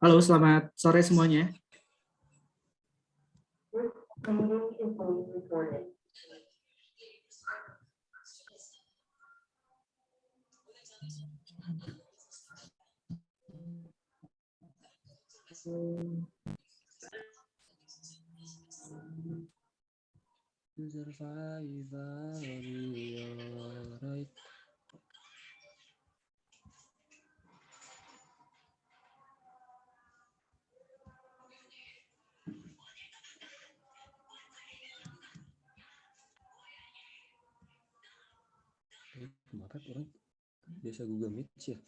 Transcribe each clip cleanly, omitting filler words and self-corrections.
Halo, selamat sore semuanya. Kenapa orang biasa Google Meet sih ya?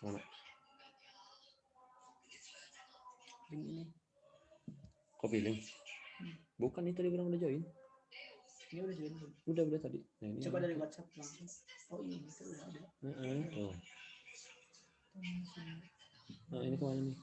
Mana? Link ini. Kopi link. Bukan itu dia bilang udah join. Ini udah join. Udah tadi. Nah, ini coba dari WhatsApp langsung. Oh iya, itu udah ada. Oh. Nah, ini kemana nih?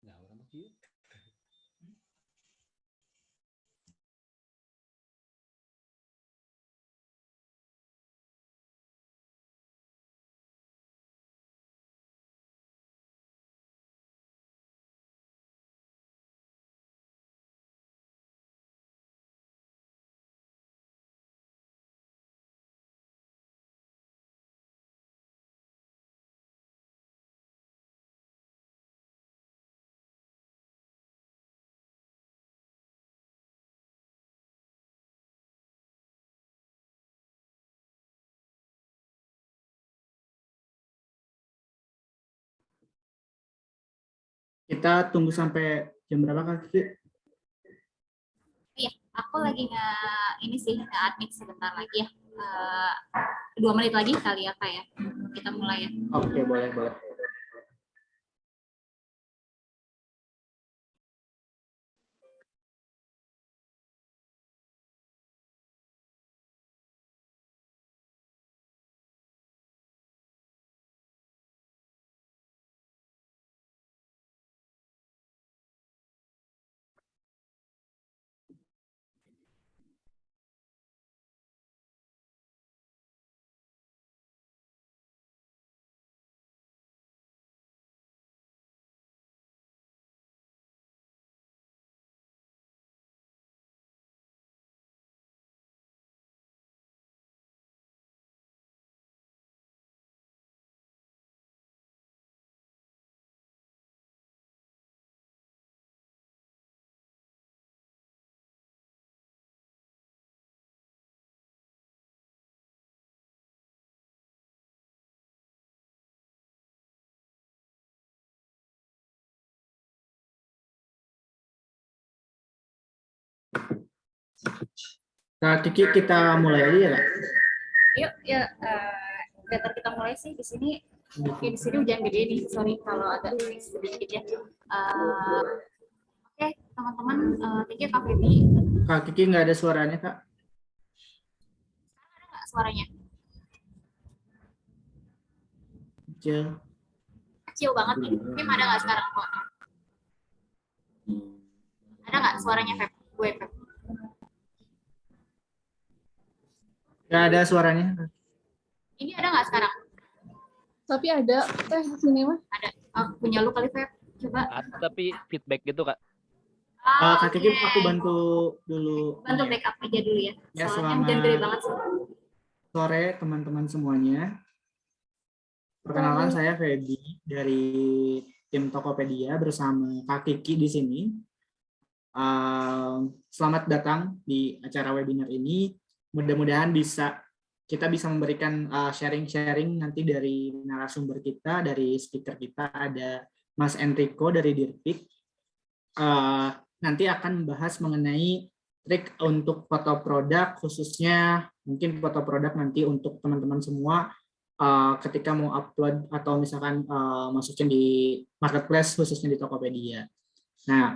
Nah, orang mati. Kita tunggu sampai jam berapa, Kak Kiki? Iya, aku lagi ini sih nge-admit sebentar lagi ya. 2 menit lagi kali ya, Kak ya. Kita mulai ya. Oke, boleh. Kak Kiki, kita mulai aja ya, Kak? Yuk, ya. Better kita mulai sih di sini. Oke, di sini hujan gede nih. Sorry kalau agak sedikit ya. Oke, teman-teman, thank you Kak Feby. Kak Kiki nggak ada suaranya, Kak? Ada nggak suaranya? Kecil banget nih. Feb ada nggak sekarang kok? Ada nggak suaranya Feb? Gue Feb. Nggak ada suaranya. Ini ada nggak sekarang? Tapi ada di sini mah. Ada. Punya lu kali, Feb. Coba. Tapi feedback gitu Kak. Kak Kiki aku bantu dulu. Bantu backup aja dulu ya. Ya, Soalnya hujan gede banget sih. Sore teman-teman semuanya. Perkenalkan saya Feby dari tim Tokopedia bersama Kak Kiki di sini. Selamat datang di acara webinar ini. Mudah-mudahan kita bisa memberikan sharing-sharing nanti dari narasumber kita, dari speaker kita ada Mas Enrico dari Dirpik. Nanti akan membahas mengenai trik untuk foto produk, khususnya mungkin foto produk nanti untuk teman-teman semua ketika mau upload atau misalkan masukin di marketplace khususnya di Tokopedia. Nah,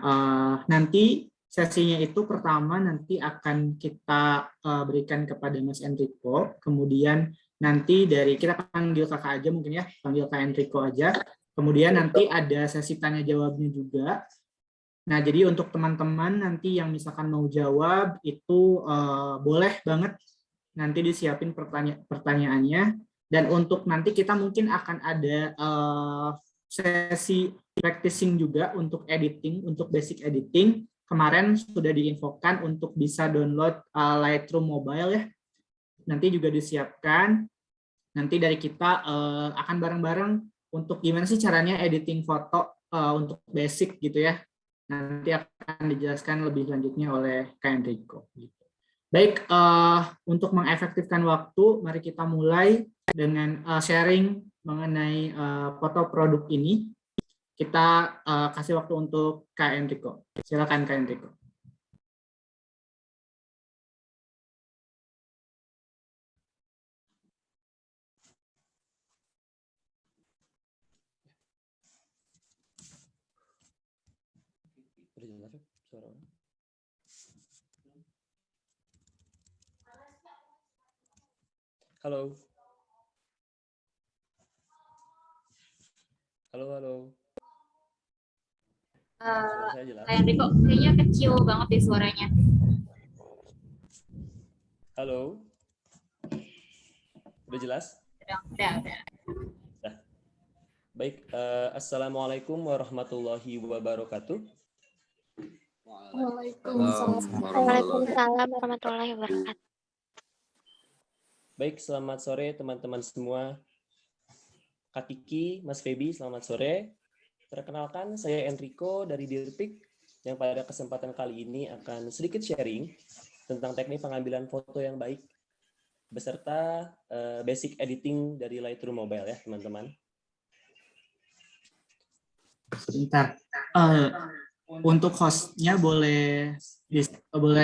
nanti sesinya itu pertama nanti akan kita berikan kepada Mas Enrico, kemudian nanti dari kita panggil kakak aja mungkin ya, panggil Kak Enrico aja, kemudian nanti ada sesi tanya jawabnya juga. Nah, jadi untuk teman-teman nanti yang misalkan mau jawab itu boleh banget nanti disiapin pertanyaannya, dan untuk nanti kita mungkin akan ada sesi practicing juga untuk editing, untuk basic editing. Kemarin sudah diinfokan untuk bisa download Lightroom Mobile ya. Nanti juga disiapkan. Nanti dari kita akan bareng-bareng untuk gimana sih caranya editing foto untuk basic gitu ya. Nanti akan dijelaskan lebih lanjutnya oleh Kak Enrico. Baik, untuk mengefektifkan waktu, mari kita mulai dengan sharing mengenai foto produk ini. Kita kasih waktu untuk Kak Enrico. Silakan Kak Enrico. Halo. Halo. Suara saya jelas. Kak Enrico kayaknya kecil banget deh suaranya. Halo. Udah jelas? Udah. Nah. Baik, Assalamualaikum warahmatullahi wabarakatuh. Waalaikumsalam warahmatullahi wabarakatuh. Baik, selamat sore teman-teman semua. Kak Kiki, Mas Feby, selamat sore. Perkenalkan, saya Enrico dari Dirpik yang pada kesempatan kali ini akan sedikit sharing tentang teknik pengambilan foto yang baik beserta basic editing dari Lightroom Mobile ya, teman-teman. Sebentar. Untuk hostnya boleh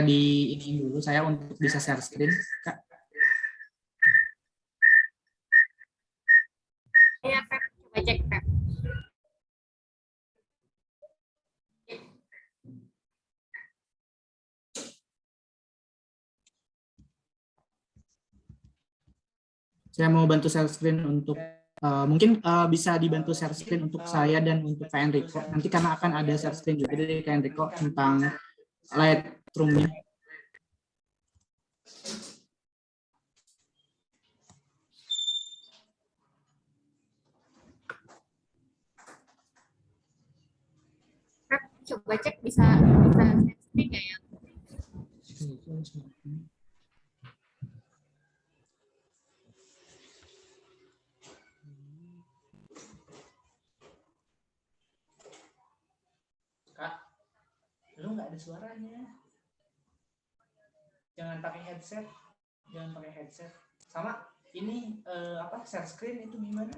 di ini dulu saya untuk bisa share screen, Kak. Ya, Feb. Coba cek, Feb. Saya mau bantu share screen untuk mungkin bisa dibantu share screen untuk saya dan untuk Kak Enrico. Nanti karena akan ada share screen juga dari Kak Enrico tentang Lightroom-nya. Feb, coba cek bisa share screen nggak ya? Kak, lu nggak ada suaranya. Jangan pakai headset. Sama ini share screen itu gimana?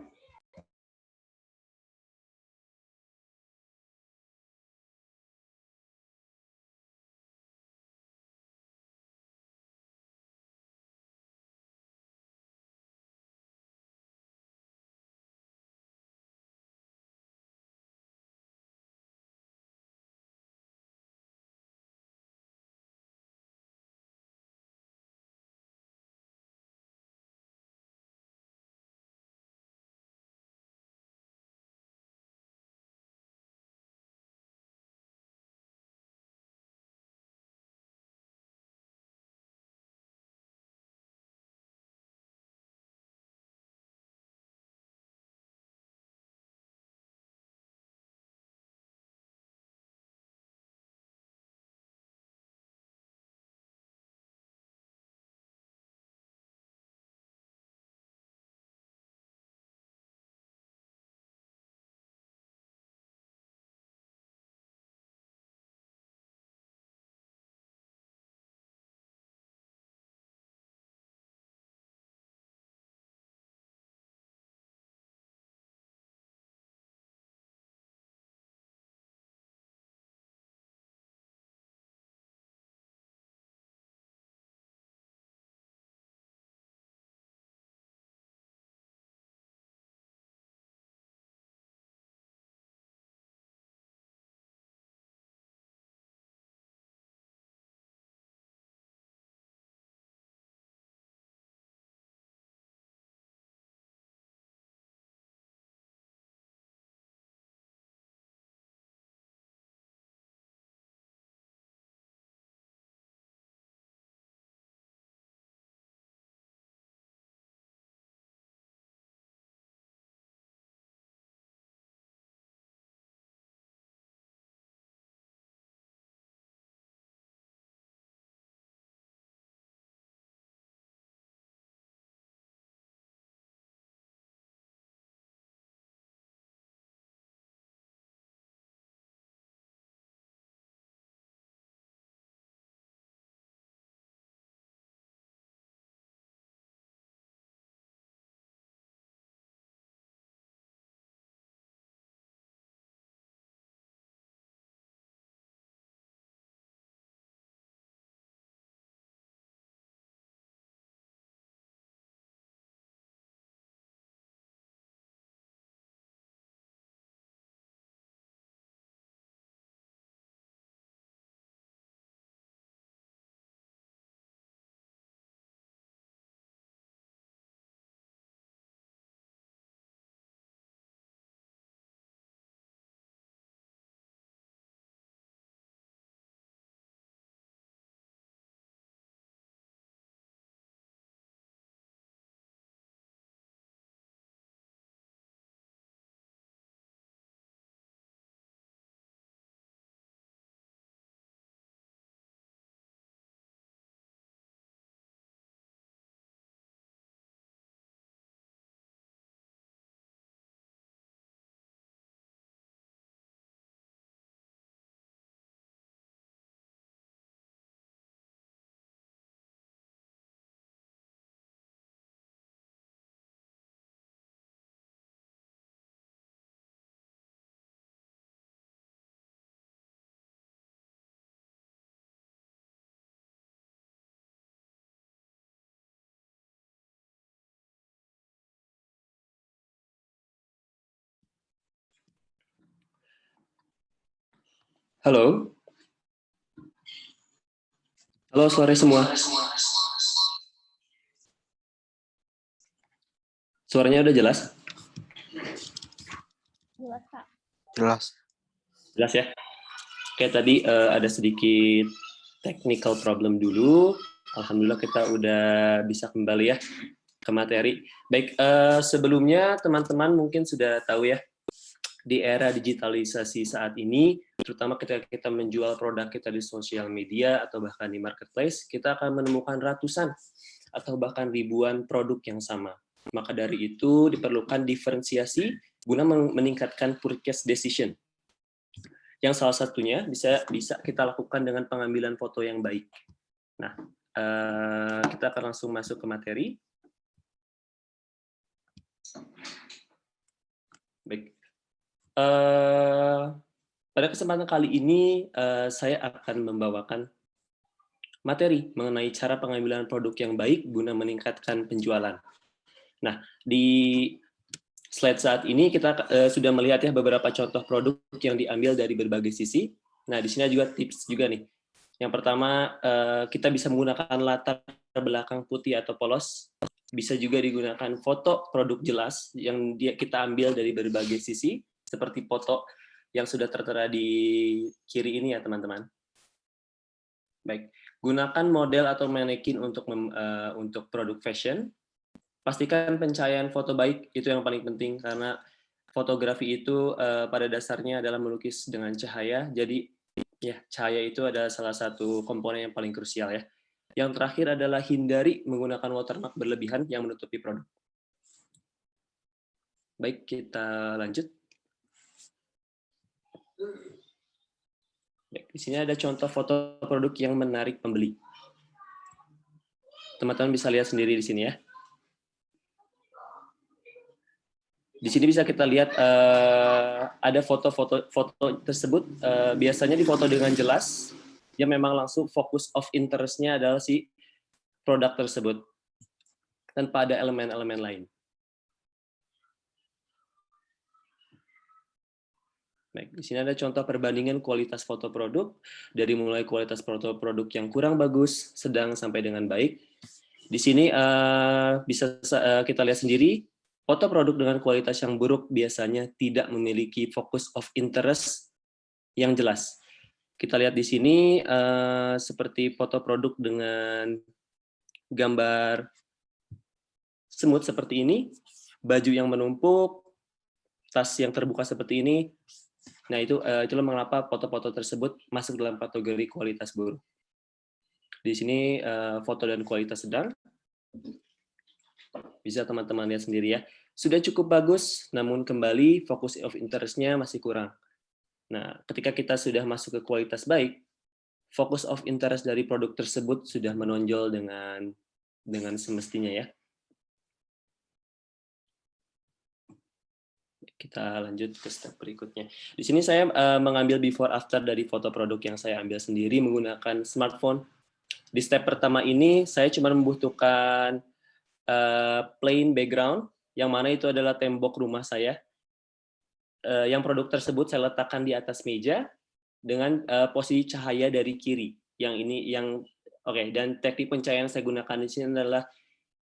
Halo. Halo, sore semua. Suaranya udah jelas? Jelas, Kak. Jelas. Jelas ya? Oke, tadi ada sedikit technical problem dulu. Alhamdulillah kita udah bisa kembali ya ke materi. Baik, sebelumnya teman-teman mungkin sudah tahu ya, di era digitalisasi saat ini, terutama ketika kita menjual produk kita di sosial media atau bahkan di marketplace, kita akan menemukan ratusan atau bahkan ribuan produk yang sama. Maka dari itu diperlukan diferensiasi guna meningkatkan purchase decision. Yang salah satunya bisa kita lakukan dengan pengambilan foto yang baik. Nah, kita akan langsung masuk ke materi. Baik. Pada kesempatan kali ini saya akan membawakan materi mengenai cara pengambilan produk yang baik guna meningkatkan penjualan. Nah, di slide saat ini kita sudah melihat ya beberapa contoh produk yang diambil dari berbagai sisi. Nah, di sini juga tips juga nih. Yang pertama, kita bisa menggunakan latar belakang putih atau polos. Bisa juga digunakan foto produk jelas yang kita ambil dari berbagai sisi, seperti foto yang sudah tertera di kiri ini ya teman-teman. Baik, gunakan model atau manekin untuk produk fashion. Pastikan pencahayaan foto baik, itu yang paling penting karena fotografi itu pada dasarnya adalah melukis dengan cahaya. Jadi ya cahaya itu adalah salah satu komponen yang paling krusial ya. Yang terakhir adalah hindari menggunakan watermark berlebihan yang menutupi produk. Baik, kita lanjut. Di sini ada contoh foto produk yang menarik pembeli. Teman-teman bisa lihat sendiri di sini ya. Di sini bisa kita lihat ada foto-foto tersebut. Biasanya difoto dengan jelas, yang memang langsung fokus of interest-nya adalah si produk tersebut, tanpa ada elemen-elemen lain. Baik, di sini ada contoh perbandingan kualitas foto produk, dari mulai kualitas foto produk yang kurang bagus, sedang, sampai dengan baik. Di sini bisa kita lihat sendiri, foto produk dengan kualitas yang buruk biasanya tidak memiliki fokus of interest yang jelas. Kita lihat di sini seperti foto produk dengan gambar semut seperti ini, baju yang menumpuk, tas yang terbuka seperti ini. Nah, itulah mengapa foto-foto tersebut masuk dalam kategori kualitas buruk. Di sini foto dan kualitas sedang. Bisa teman-teman lihat sendiri ya. Sudah cukup bagus, namun kembali fokus of interest-nya masih kurang. Nah, ketika kita sudah masuk ke kualitas baik, fokus of interest dari produk tersebut sudah menonjol dengan semestinya ya. Kita lanjut ke step berikutnya. Di sini saya mengambil before after dari foto produk yang saya ambil sendiri menggunakan smartphone. Di step pertama ini saya cuma membutuhkan plain background, yang mana itu adalah tembok rumah saya. Yang produk tersebut saya letakkan di atas meja dengan posisi cahaya dari kiri. Yang ini dan teknik pencahayaan saya gunakan di sini adalah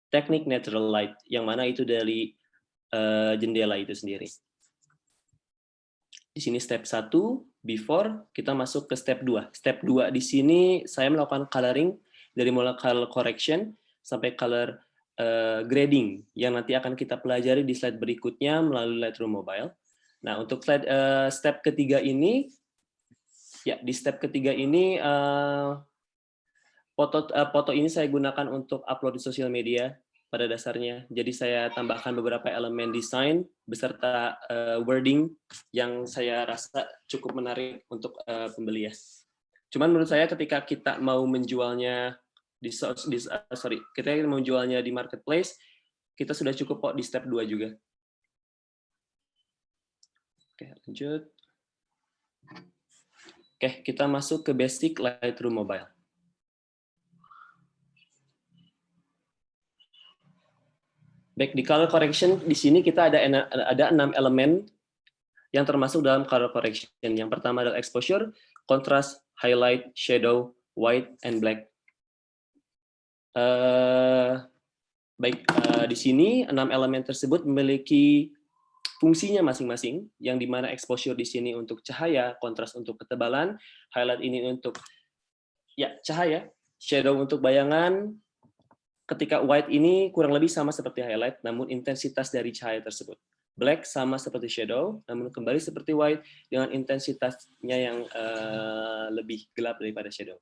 teknik natural light, yang mana itu dari jendela itu sendiri. Di sini step 1 before, kita masuk ke step 2. Step 2 di sini saya melakukan coloring dari mulai color correction sampai color grading yang nanti akan kita pelajari di slide berikutnya melalui Lightroom Mobile. Nah, untuk step ketiga ini ya, di step ketiga ini foto ini saya gunakan untuk upload di sosial media pada dasarnya. Jadi saya tambahkan beberapa elemen desain beserta wording yang saya rasa cukup menarik untuk pembeli ya. Cuman menurut saya ketika kita mau menjualnya kita mau menjualnya di marketplace, kita sudah cukup kok di step 2 juga. Oke, lanjut. Oke, kita masuk ke basic Lightroom Mobile. Baik, di color correction di sini kita ada 6 elemen yang termasuk dalam color correction. Yang pertama adalah exposure, contrast, highlight, shadow, white, and black. Di sini 6 elemen tersebut memiliki fungsinya masing-masing, yang dimana exposure di sini untuk cahaya, kontras untuk ketebalan, highlight ini untuk cahaya, shadow untuk bayangan. Ketika white ini kurang lebih sama seperti highlight, namun intensitas dari cahaya tersebut. Black sama seperti shadow, namun kembali seperti white dengan intensitasnya yang lebih gelap daripada shadow.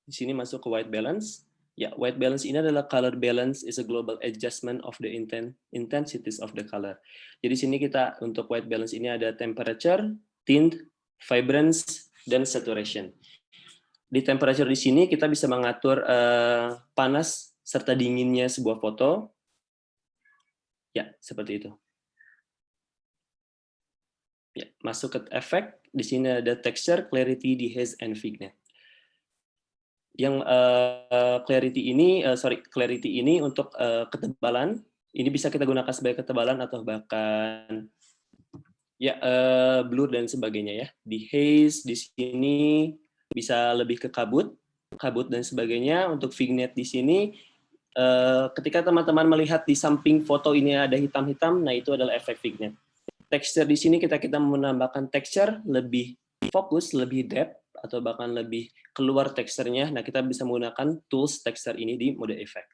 Di sini masuk ke white balance. Ya, white balance ini adalah color balance is a global adjustment of the intensities of the color. Jadi sini kita untuk white balance ini ada temperature, tint, vibrance, dan saturation. Di temperature di sini kita bisa mengatur panas serta dinginnya sebuah foto. Ya, seperti itu. Ya, masuk ke efek. Di sini ada texture, clarity, dehaze, and vignette. Yang clarity ini untuk ketebalan. Ini bisa kita gunakan sebagai ketebalan atau bahkan blur dan sebagainya ya. Dehaze di sini bisa lebih ke kabut dan sebagainya. Untuk vignette di sini ketika teman-teman melihat di samping foto ini ada hitam-hitam, nah itu adalah efek vignette. Texture di sini kita menambahkan texture lebih fokus, lebih depth, atau bahkan lebih keluar teksturnya. Nah, kita bisa menggunakan tools texture ini di mode effect.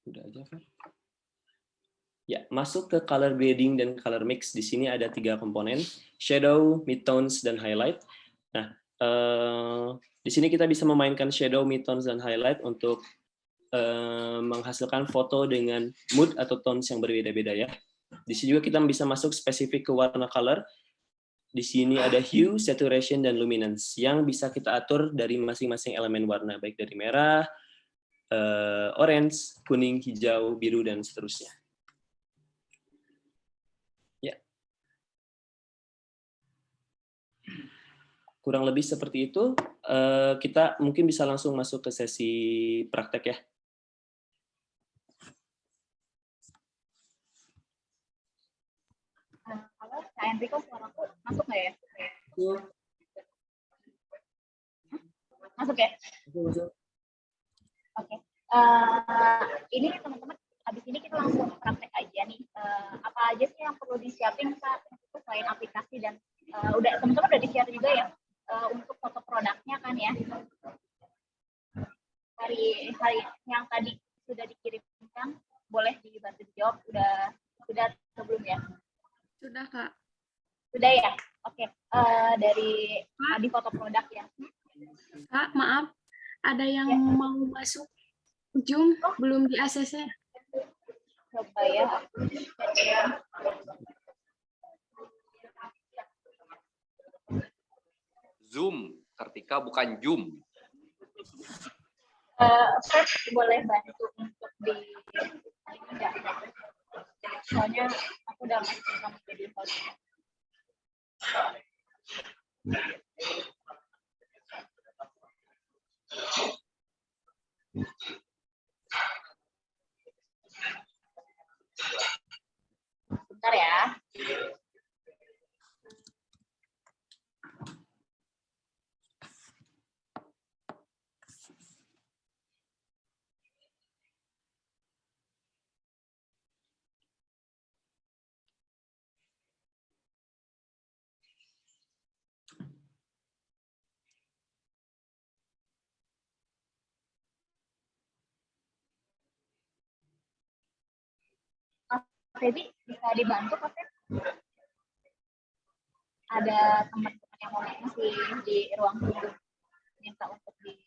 Udah aja, Pak. Ya, masuk ke color grading dan color mix. Di sini ada 3 komponen, shadow, midtones, dan highlight. Nah, di sini kita bisa memainkan shadow, midtones, dan highlight untuk menghasilkan foto dengan mood atau tones yang berbeda-beda ya. Di sini juga kita bisa masuk spesifik ke warna color. Di sini ada hue, saturation, dan luminance yang bisa kita atur dari masing-masing elemen warna, baik dari merah, orange, kuning, hijau, biru, dan seterusnya. Ya. Kurang lebih seperti itu. Kita mungkin bisa langsung masuk ke sesi praktek ya. Kalau Kak Enrico suaraku masuk nggak ya? Masuk ya? Oke. Ini teman-teman, habis ini kita langsung praktek aja nih. Apa aja sih yang perlu disiapin Kak selain aplikasi dan teman-teman udah di-share juga ya untuk foto produknya kan ya? Hari yang tadi sudah dikirimkan, boleh dibantu dijawab. Sudah sebelum ya? Sudah, Kak. Sudah ya? Oke. Dari tadi foto produk ya. Kak, maaf. Ada yang mau masuk Zoom, belum di ACC. Coba ya. Zoom, Kartika, bukan Zoom. First, boleh bantu untuk di soalnya aku udah masuk kamu jadi host. Bentar ya. Feby, bisa dibantu Kak Feb? Ada teman-teman yang mau masih di ruang tunggu minta untuk dimasukin.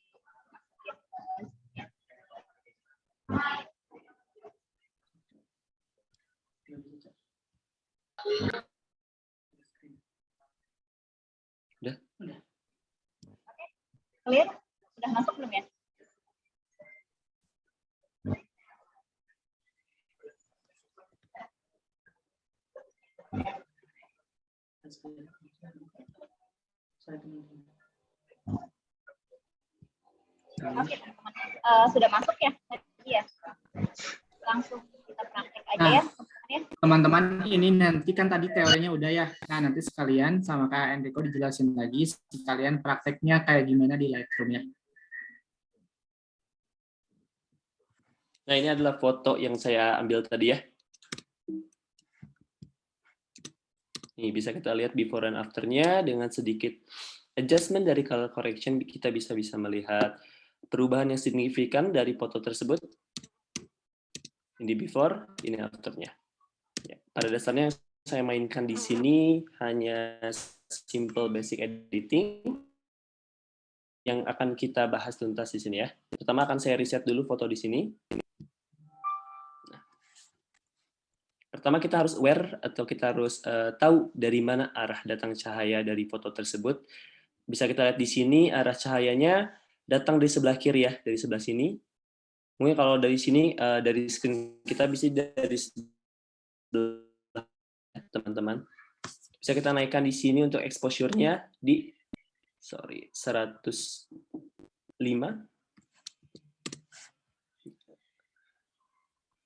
Udah? Oke, clear? Sudah masuk belum ya? Oke, teman-teman. Sudah masuk ya tadi ya? Langsung kita praktek aja ya, teman-teman ya. teman-teman ini nanti kan tadi teorinya udah ya. Nah, nanti sekalian sama Kak Enrico dijelasin lagi sekalian prakteknya kayak gimana di Lightroom ya. Nah, ini adalah foto yang saya ambil tadi ya. Nih, bisa kita lihat before and after-nya dengan sedikit adjustment dari color correction, kita bisa melihat perubahan yang signifikan dari foto tersebut. Ini before, ini after-nya. Ya, pada dasarnya yang saya mainkan di sini hanya simple basic editing yang akan kita bahas tuntas di sini ya. Pertama akan saya reset dulu foto di sini. Nah, pertama kita harus aware atau kita harus tahu dari mana arah datang cahaya dari foto tersebut. Bisa kita lihat di sini arah cahayanya datang dari sebelah kiri ya, dari sebelah sini. Mungkin kalau dari sini, dari screen kita bisa dari sebelah, teman-teman. Bisa kita naikkan di sini untuk exposure-nya di 105.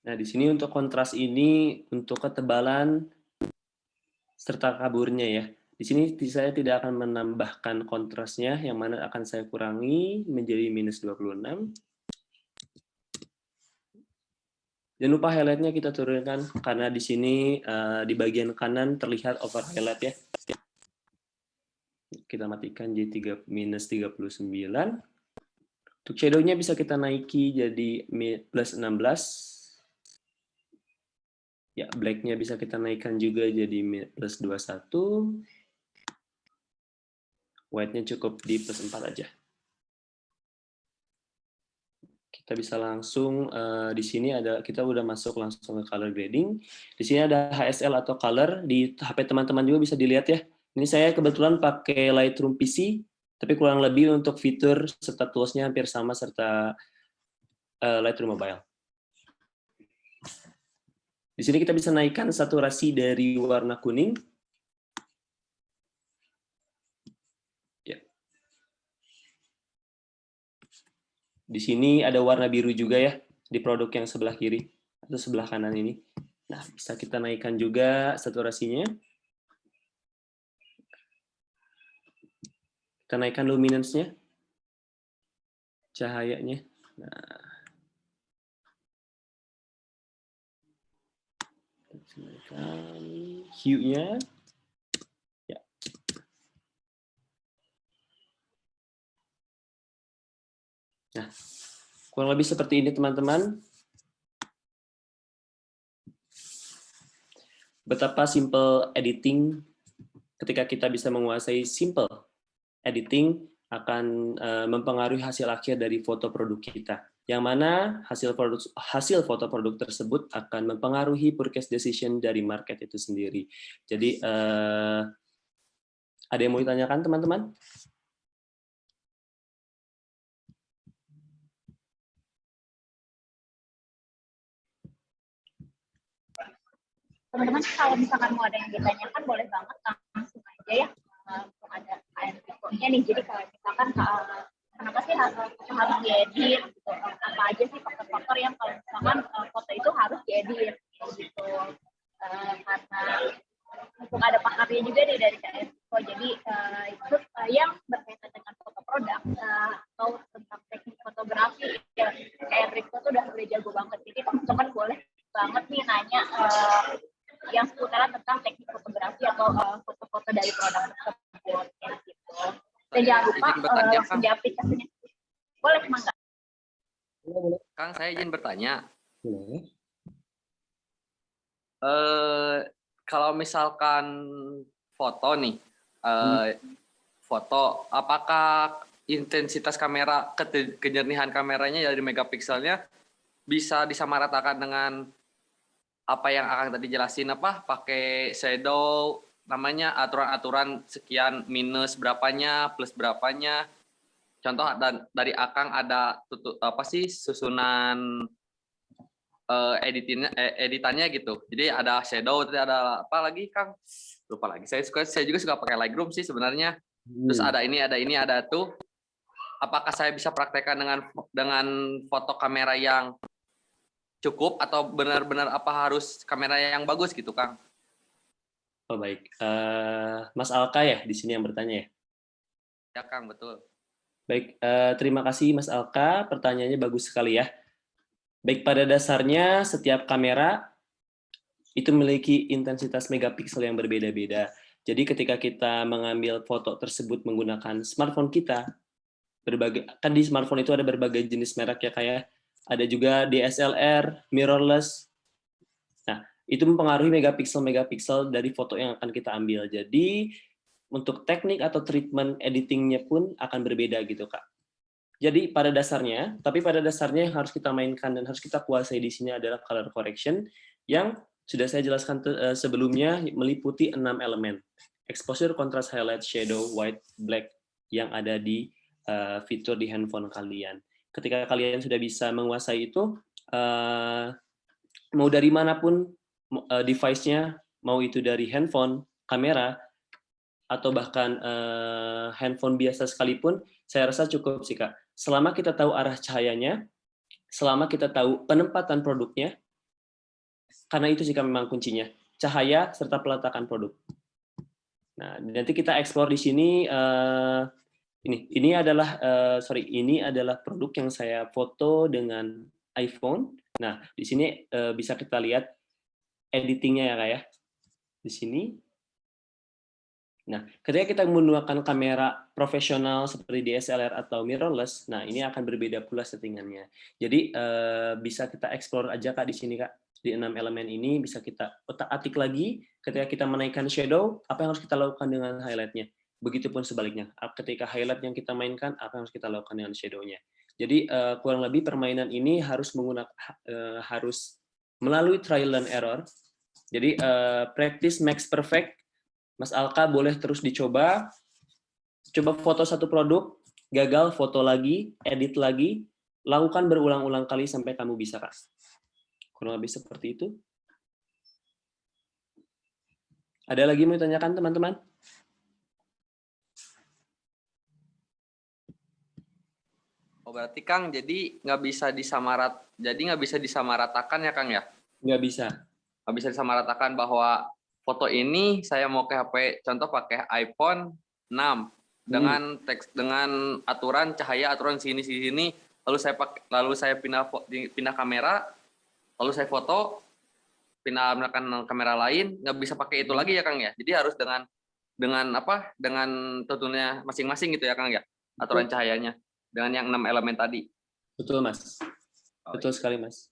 Nah, di sini untuk kontras ini, untuk ketebalan serta kaburnya ya. Di sini saya tidak akan menambahkan kontrasnya, yang mana akan saya kurangi menjadi minus 26. Jangan lupa highlight-nya kita turunkan, karena di sini di bagian kanan terlihat over highlight ya. Kita matikan jadi minus 39. Untuk shadow-nya bisa kita naiki jadi plus 16. Ya, black-nya bisa kita naikkan juga jadi plus 21. White-nya cukup di plus 4 aja. Kita bisa langsung di sini kita udah masuk langsung ke color grading. Di sini ada HSL atau color, di HP teman-teman juga bisa dilihat ya. Ini saya kebetulan pakai Lightroom PC, tapi kurang lebih untuk fitur serta tools-nya hampir sama serta Lightroom Mobile. Di sini kita bisa naikkan saturasi dari warna kuning. Di sini ada warna biru juga ya, di produk yang sebelah kiri atau sebelah kanan ini. Nah, bisa kita naikkan juga saturasinya. Kita naikkan luminance-nya, cahayanya. Nah, kita naikkan hue-nya. Ya. Nah, kurang lebih seperti ini teman-teman. Betapa simple editing ketika kita bisa menguasai simple editing akan mempengaruhi hasil akhir dari foto produk kita. Yang mana hasil foto produk tersebut akan mempengaruhi purchase decision dari market itu sendiri. Jadi ada yang mau ditanyakan teman-teman? Teman-teman kalau misalkan mau ada yang ditanyakan boleh banget langsung aja ya. Langsung ada info-nya nih. Jadi kalau misalkan kenapa sih harus diedit gitu, apa aja sih faktor-faktor yang kalau misalkan foto itu harus diedit gitu, karena untuk ada pakarnya juga nih dari Kak Enrico. Jadi itu yang berkaitan dengan foto produk atau tentang teknik fotografi ya, Kak Enrico tuh udah jago banget. Jadi teman-teman boleh banget nih nanya yang seputaran tentang teknik fotografi atau foto-foto dari produk tersebut ya, gitu. Dan jangan lupa di aplikasinya. Boleh, Mangga. Kang, saya izin bertanya. Kalau misalkan foto nih, foto, apakah intensitas kamera, kejernihan kameranya dari megapikselnya bisa disamaratakan dengan apa yang akan tadi jelasin, apa pakai shadow, namanya aturan-aturan sekian minus berapanya, plus berapanya. Contoh dan dari Akang ada susunan editannya gitu. Jadi ada shadow, ada apa lagi Kang? Lupa lagi. Saya juga suka pakai Lightroom sih sebenarnya. Terus ada ini, ada tuh. Apakah saya bisa praktekkan dengan foto kamera yang cukup atau benar-benar apa harus kamera yang bagus gitu, Kang? Oh baik, Mas Alka ya di sini yang bertanya ya. Ya, Kang, betul. Baik, terima kasih Mas Alka, pertanyaannya bagus sekali ya. Baik, pada dasarnya setiap kamera itu memiliki intensitas megapiksel yang berbeda-beda. Jadi ketika kita mengambil foto tersebut menggunakan smartphone kita, kan di smartphone itu ada berbagai jenis merek ya, kayak ada juga DSLR, mirrorless. Nah, itu mempengaruhi megapiksel dari foto yang akan kita ambil. Jadi untuk teknik atau treatment editingnya pun akan berbeda gitu, Kak. Jadi pada dasarnya yang harus kita mainkan dan harus kita kuasai di sini adalah color correction yang sudah saya jelaskan sebelumnya, meliputi 6 elemen. Exposure, contrast, highlight, shadow, white, black yang ada di fitur di handphone kalian. Ketika kalian sudah bisa menguasai itu, mau dari manapun device-nya, mau itu dari handphone, kamera, atau bahkan handphone biasa sekalipun, saya rasa cukup sih, Kak. Selama kita tahu arah cahayanya, selama kita tahu penempatan produknya, karena itu sih Kak memang kuncinya, cahaya serta peletakan produk. Nah, nanti kita explore di sini. Ini adalah produk yang saya foto dengan iPhone. Nah, di sini bisa kita lihat editingnya ya Kak ya. Di sini. Nah, ketika kita menggunakan kamera profesional seperti DSLR atau mirrorless, nah ini akan berbeda pula settingannya. Jadi bisa kita explore aja Kak di sini Kak. Di 6 elemen ini bisa kita otak-atik lagi. Ketika kita menaikkan shadow, apa yang harus kita lakukan dengan highlight-nya? Begitupun sebaliknya. Ketika highlight yang kita mainkan, apa yang harus kita lakukan dengan shadow-nya? Jadi kurang lebih permainan ini harus melalui trial and error. Jadi practice makes perfect. Mas Alka boleh terus dicoba. Coba foto satu produk, gagal foto lagi, edit lagi, lakukan berulang-ulang kali sampai kamu bisa, Kak. Kurang lebih seperti itu. Ada lagi mau ditanyakan, teman-teman? Oh, berarti Kang, jadi nggak bisa disamaratakan ya, Kang ya? Nggak bisa. Nggak bisa disamaratakan bahwa foto ini saya mau ke HP, contoh pakai iPhone 6 dengan teks, dengan aturan cahaya, aturan sini, lalu saya pindah kamera, lalu saya foto, pindah menggunakan kamera lain, nggak bisa pakai itu lagi ya Kang ya. Jadi harus dengan tentunya masing-masing gitu ya Kang ya, aturan cahayanya dengan yang 6 elemen tadi. Betul Mas. Betul sekali Mas.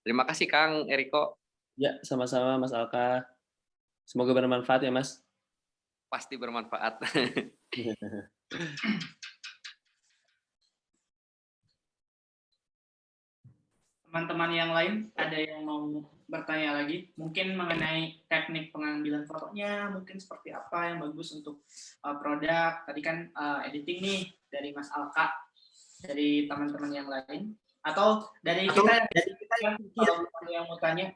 Terima kasih Kang Eriko. Ya, sama-sama Mas Alka. Semoga bermanfaat ya Mas. Pasti bermanfaat. Teman-teman yang lain ada yang mau bertanya lagi mungkin mengenai teknik pengambilan fotonya, mungkin seperti apa yang bagus untuk produk. Tadi kan editing nih dari Mas Alka, dari teman-teman yang lain, atau dari kita yang mau tanya.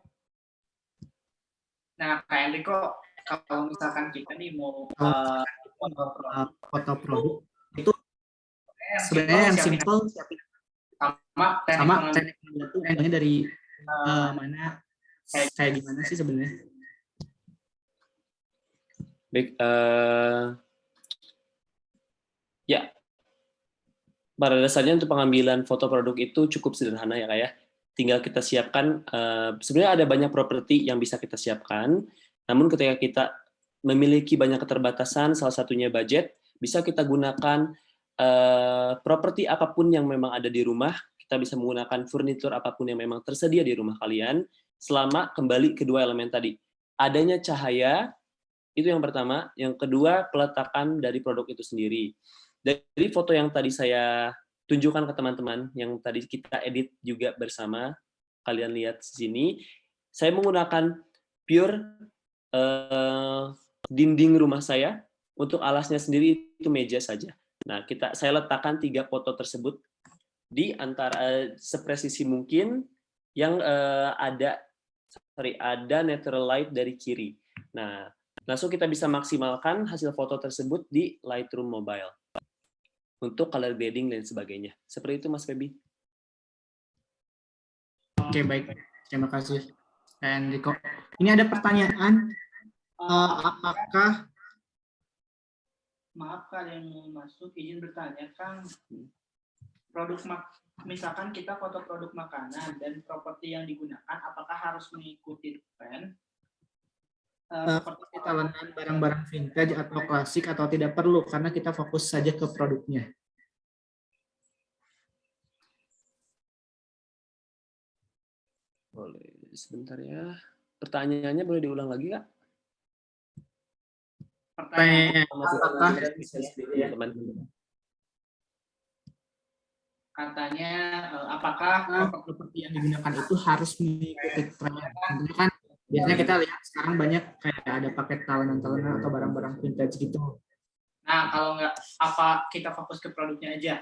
Nah, Kak Enrico, kalau misalkan kita nih mau foto produk itu sebenarnya yang simple sama teknik pengambilan itu angle-nya dari mana, kayak gimana sih sebenarnya? Baik, ya pada dasarnya untuk pengambilan foto produk itu cukup sederhana ya Kak ya. Tinggal kita siapkan, sebenarnya ada banyak properti yang bisa kita siapkan, namun ketika kita memiliki banyak keterbatasan, salah satunya budget, bisa kita gunakan properti apapun yang memang ada di rumah, kita bisa menggunakan furnitur apapun yang memang tersedia di rumah kalian, selama kembali kedua elemen tadi. Adanya cahaya, itu yang pertama, yang kedua peletakan dari produk itu sendiri. Dari foto yang tadi saya tunjukkan ke teman-teman, yang tadi kita edit juga bersama, kalian lihat di sini, saya menggunakan pure dinding rumah saya, untuk alasnya sendiri itu meja saja. Nah, saya letakkan 3 foto tersebut di antara sepresisi mungkin yang ada natural light dari kiri. Nah, langsung kita bisa maksimalkan hasil foto tersebut di Lightroom Mobile untuk color grading dan sebagainya. Seperti itu Mas Feby. Oke, baik. Terima kasih, Kak Enrico. Ini ada pertanyaan, apakah Maaf Kak, ada yang mau masuk, izin bertanya Kang. Misalkan kita foto produk makanan dan properti yang digunakan, apakah harus mengikuti tren? seperti talenan barang-barang vintage atau klasik atau tidak perlu karena kita fokus saja ke produknya? Boleh, sebentar ya. Pertanyaannya boleh diulang lagi, Kak? Pertanyaan, apakah Katanya apakah properti yang digunakan itu harus mengikuti tren? Tentunya kan biasanya kita lihat sekarang banyak kayak ada paket talenan-talenan atau barang-barang vintage gitu. Nah, kalau nggak, apa kita fokus ke produknya aja?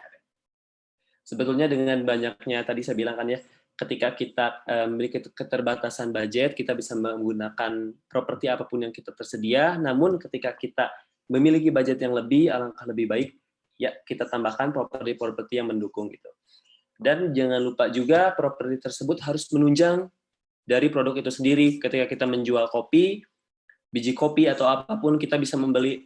Sebetulnya dengan banyaknya tadi saya bilang kan ya, ketika kita memiliki keterbatasan budget, kita bisa menggunakan properti apapun yang kita tersedia. Namun ketika kita memiliki budget yang lebih, alangkah lebih baik ya kita tambahkan properti-properti yang mendukung gitu. Dan jangan lupa juga properti tersebut harus menunjang dari produk itu sendiri. Ketika kita menjual kopi, biji kopi atau apapun, kita bisa membeli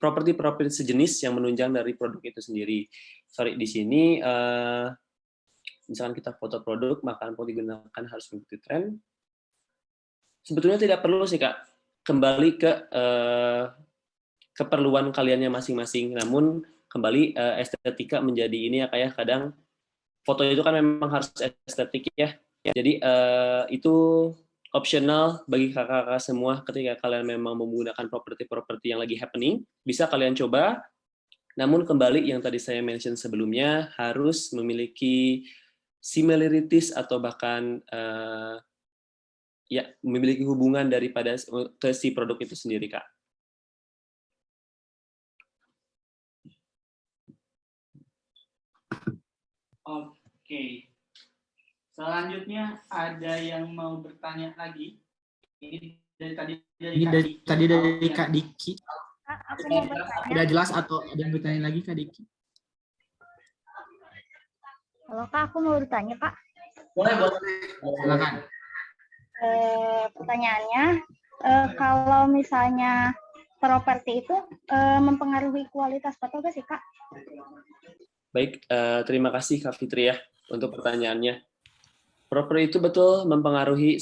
properti-properti sejenis yang menunjang dari produk itu sendiri. Sorry, di sini misalkan kita foto produk, makanan pun digunakan harus mengikuti tren. Sebetulnya tidak perlu sih Kak, kembali ke keperluan kaliannya masing-masing. Namun kembali estetika menjadi ini ya kayak kadang foto itu kan memang harus estetik ya. Jadi itu optional bagi kakak-kakak semua ketika kalian memang menggunakan properti-properti yang lagi happening, bisa kalian coba. Namun kembali yang tadi saya mention sebelumnya harus memiliki similarities atau bahkan ya memiliki hubungan daripada ke si produk itu sendiri Kak. Oke. Selanjutnya ada yang mau bertanya lagi? Ini dari Kak Diki. Kak, aku mau bertanya. Udah jelas atau ada yang bertanya lagi Kak Diki? Halo Kak, aku mau bertanya Kak. Boleh. Silakan. Pertanyaannya, kalau misalnya properti itu mempengaruhi kualitas foto gak sih Kak? Baik, terima kasih Kak Fitri ya untuk pertanyaannya. Properti itu betul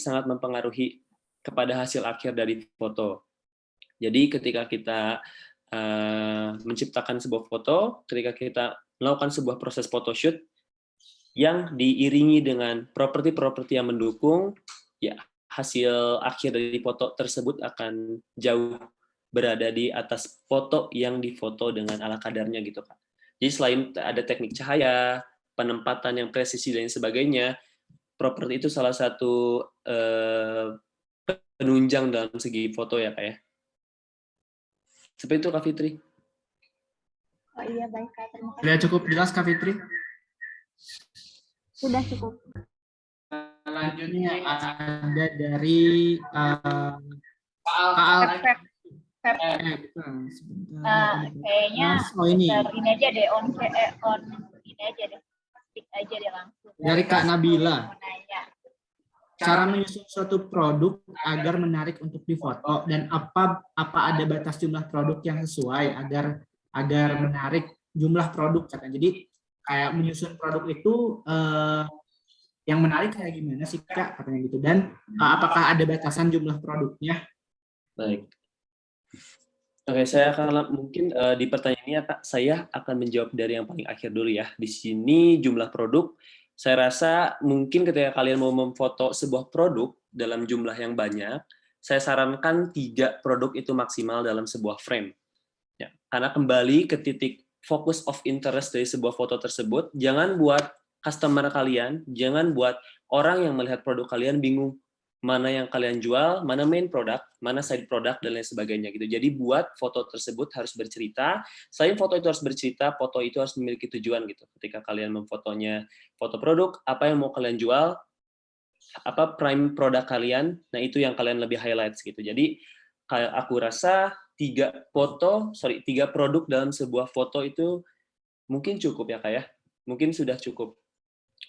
sangat mempengaruhi kepada hasil akhir dari foto. Jadi ketika kita menciptakan sebuah foto, ketika kita melakukan sebuah proses photoshoot yang diiringi dengan properti-properti yang mendukung, ya hasil akhir dari foto tersebut akan jauh berada di atas foto yang difoto dengan ala kadarnya gitu Kak. Jadi selain ada teknik cahaya, penempatan yang presisi dan sebagainya, properti itu salah satu penunjang dalam segi foto ya Kak ya. Seperti itu Kak Fitri. Oh iya, baik Kak, terima kasih. Sudah cukup jelas Kak Fitri? Sudah cukup. Selanjutnya ada dari Kak Al. Kayaknya ini. ini aja deh, on ini aja deh. Speak aja deh langsung. Dari Kak Nabila. Mau nanya. Cara menyusun suatu produk agar menarik untuk difoto dan apa ada batas jumlah produk yang sesuai agar menarik jumlah produk katanya. Jadi kayak menyusun produk itu yang menarik kayak gimana sih Kak katanya gitu, dan apakah ada batasan jumlah produknya? Baik. Oke, saya akan mungkin di pertanyaan ini saya akan menjawab dari yang paling akhir dulu ya. Di sini jumlah produk, saya rasa mungkin ketika kalian mau memfoto sebuah produk dalam jumlah yang banyak, saya sarankan 3 produk itu maksimal dalam sebuah frame. Ya, karena kembali ke titik focus of interest dari sebuah foto tersebut, jangan buat customer kalian, jangan buat orang yang melihat produk kalian bingung mana yang kalian jual, mana main product, mana side product, dan lain sebagainya gitu. Jadi buat foto tersebut harus bercerita. Selain foto itu harus bercerita, foto itu harus memiliki tujuan gitu. Ketika kalian memfotonya foto produk, apa yang mau kalian jual, apa prime produk kalian, nah itu yang kalian lebih highlights gitu. Jadi aku rasa 3 produk dalam sebuah foto itu mungkin cukup ya Kak ya. Mungkin sudah cukup.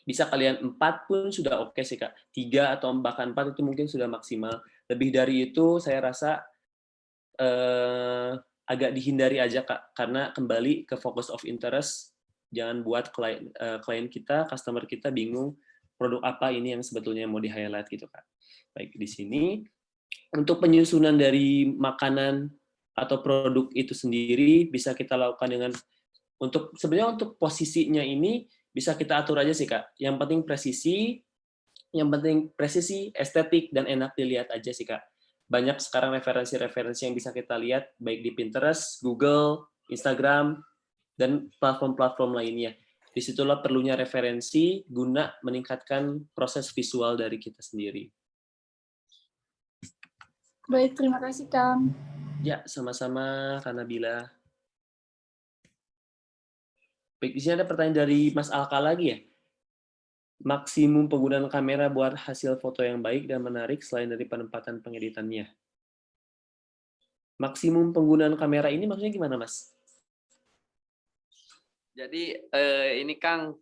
Bisa kalian 4 pun sudah oke sih Kak. 3 atau bahkan 4 itu mungkin sudah maksimal. Lebih dari itu saya rasa agak dihindari aja Kak, karena kembali ke focus of interest. Jangan buat klien kita, customer kita bingung produk apa ini yang sebetulnya mau di-highlight gitu Kak. Baik, di sini untuk penyusunan dari makanan atau produk itu sendiri bisa kita lakukan dengan sebenarnya untuk posisinya ini bisa kita atur aja sih Kak. Yang penting presisi, estetik dan enak dilihat aja sih Kak. Banyak sekarang referensi-referensi yang bisa kita lihat baik di Pinterest, Google, Instagram, dan platform-platform lainnya. Disitulah perlunya referensi guna meningkatkan proses visual dari kita sendiri. Baik, terima kasih Kang. Ya, sama-sama Kak Nabila. Baik, di sini ada pertanyaan dari Mas Alka lagi ya. Maksimum penggunaan kamera buat hasil foto yang baik dan menarik selain dari penempatan pengeditannya. Maksimum penggunaan kamera ini maksudnya gimana, Mas? Jadi ini Kang,